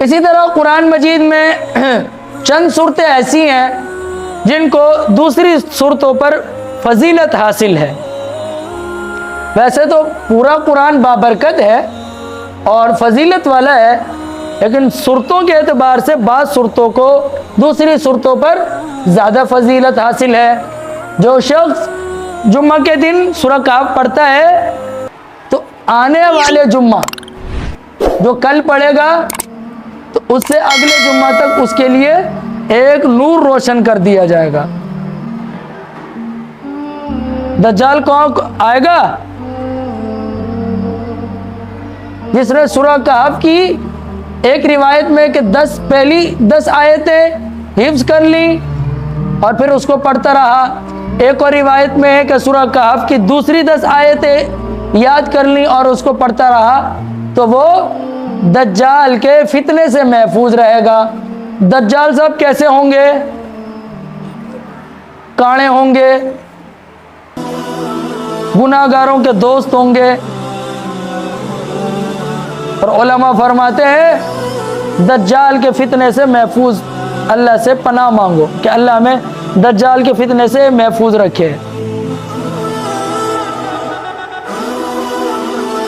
اسی طرح قرآن مجید میں چند صورتیں ایسی ہیں جن کو دوسری صورتوں پر فضیلت حاصل ہے۔ ویسے تو پورا قرآن بابرکت ہے اور فضیلت والا ہے، لیکن صورتوں کے اعتبار سے بعض صورتوں کو دوسری صورتوں پر زیادہ فضیلت حاصل ہے۔ جو شخص جمعہ کے دن سورہ کہف پڑھتا ہے تو آنے والے جمعہ جو کل پڑھے گا تو اس سے اگلے جمعہ تک اس کے لیے ایک نور روشن کر دیا جائے گا۔ دجال کون آئے گا؟ جس نے سورہ کہف کی ایک روایت میں کہ پہلی 10 آیتیں حفظ کر لی اور پھر اس کو پڑھتا رہا، ایک اور روایت میں ہے کہ سورہ کہف کی دوسری 10 آیتیں یاد کر لی اور اس کو پڑھتا رہا، تو وہ دجال کے فتنے سے محفوظ رہے گا۔ دجال صاحب کیسے ہوں گے؟ کاڑے ہوں گے، گناہ گاروں کے دوست ہوں گے، اور علماء فرماتے ہیں دجال کے فتنے سے محفوظ اللہ سے پناہ مانگو کہ اللہ ہمیں دجال کے فتنے سے محفوظ رکھے۔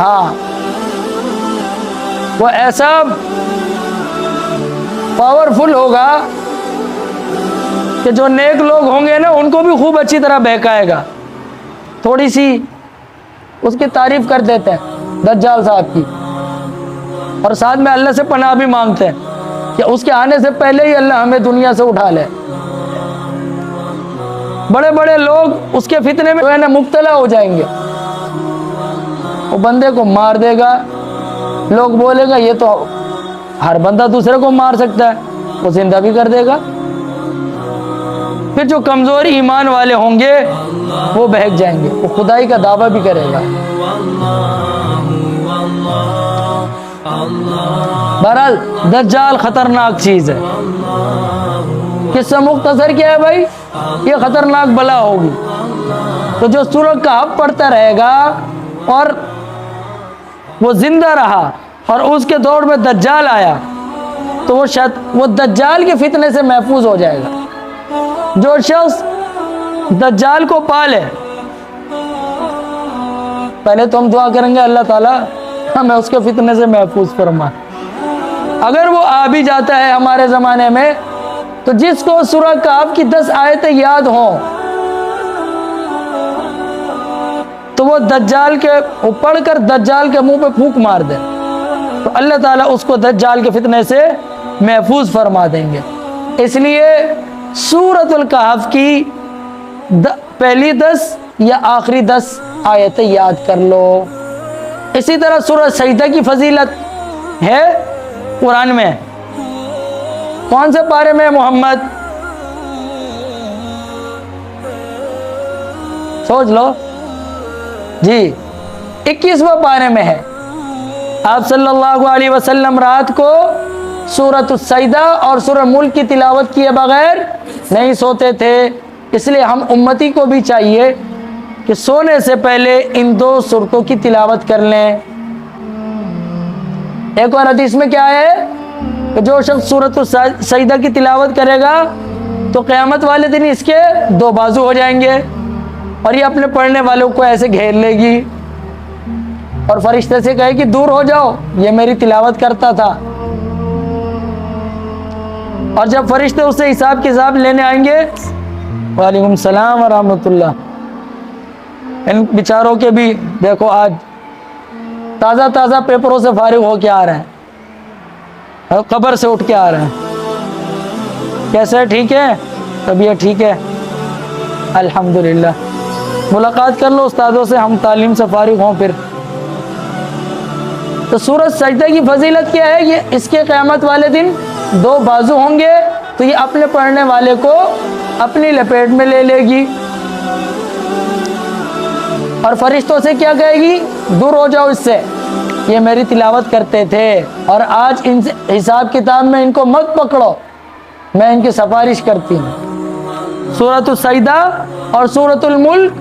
ہاں، وہ ایسا پاورفل ہوگا کہ جو نیک لوگ ہوں گے نا ان کو بھی خوب اچھی طرح بہکائے گا۔ تھوڑی سی اس کی تعریف کر دیتے ہیں دجال صاحب کی، اور ساتھ میں اللہ سے پناہ بھی مانگتے ہیں کہ اس کے آنے سے پہلے ہی اللہ ہمیں دنیا سے اٹھا لے۔ بڑے بڑے لوگ اس کے فتنے میں مبتلا ہو جائیں گے، وہ بندے کو مار دے گا، لوگ بولے گا یہ تو ہر بندہ دوسرے کو مار سکتا ہے، وہ زندہ بھی کر دے گا۔ پھر جو کمزور ایمان والے ہوں گے وہ بہک جائیں گے، وہ خدائی کا دعویٰ بھی کرے گا۔ بہرحال دجال خطرناک چیز ہے۔ قصہ مختصر کیا ہے بھائی؟ یہ خطرناک بلا ہوگی۔ تو جو سورہ کہف پڑھتا رہے گا اور وہ زندہ رہا اور اس کے دور میں دجال آیا تو وہ دجال کے فتنے سے محفوظ ہو جائے گا۔ جو شخص دجال کو پالے، پہلے تو ہم دعا کریں گے اللہ تعالیٰ ہمیں اس کے فتنے سے محفوظ فرما۔ اگر وہ آ بھی جاتا ہے ہمارے زمانے میں تو جس کو سورہ کہف کی 10 آیتیں یاد ہوں تو وہ دجال کے پڑھ کر دجال کے منہ پہ پھونک مار دے تو اللہ تعالیٰ اس کو دجال کے فتنے سے محفوظ فرما دیں گے۔ اس لیے سورۃ الکہف کی پہلی 10 یا آخری 10 آیتیں یاد کر لو۔ اسی طرح سورہ سجدہ کی فضیلت ہے قرآن میں۔ کون سے پارے میں محمد؟ سوچ لو جی، 21واں پارے میں ہے۔ آپ صلی اللہ علیہ وسلم رات کو سورۃ السجدہ اور سورہ ملک کی تلاوت کیے بغیر نہیں سوتے تھے۔ اس لیے ہم امتی کو بھی چاہیے کہ سونے سے پہلے ان 2 سورتوں کی تلاوت کر لیں۔ ایک اور حدیث میں کیا ہے کہ جو شخص سورۃ السجدہ کی تلاوت کرے گا تو قیامت والے دن اس کے 2 بازو ہو جائیں گے اور یہ اپنے پڑھنے والوں کو ایسے گھیر لے گی اور فرشتے سے کہے کہ دور ہو جاؤ، یہ میری تلاوت کرتا تھا۔ اور جب فرشتے اس سے حساب کتاب لینے آئیں گے، وعلیکم السلام ورحمۃ اللہ، ان بیچاروں کے بھی دیکھو آج تازہ تازہ پیپروں سے فارغ ہو کے آ رہے ہیں، قبر سے اٹھ کے آ رہے ہیں۔ کیسے ہے؟ ٹھیک ہے؟ طبیعت ٹھیک ہے؟ الحمدللہ۔ ملاقات کر لو استادوں سے، ہم تعلیم سے فارغ ہوں پھر۔ تو سورۃ سجدہ کی فضیلت کیا ہے؟ یہ اس کے قیامت والے دن 2 بازو ہوں گے تو یہ اپنے پڑھنے والے کو اپنی لپیٹ میں لے لے گی اور فرشتوں سے کیا کہے گی؟ دور ہو جاؤ اس سے، یہ میری تلاوت کرتے تھے اور آج ان سے حساب کتاب میں ان کو مت پکڑو، میں ان کی سفارش کرتی ہوں۔ سورۃ السجدہ اور سورۃ الملک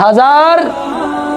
1000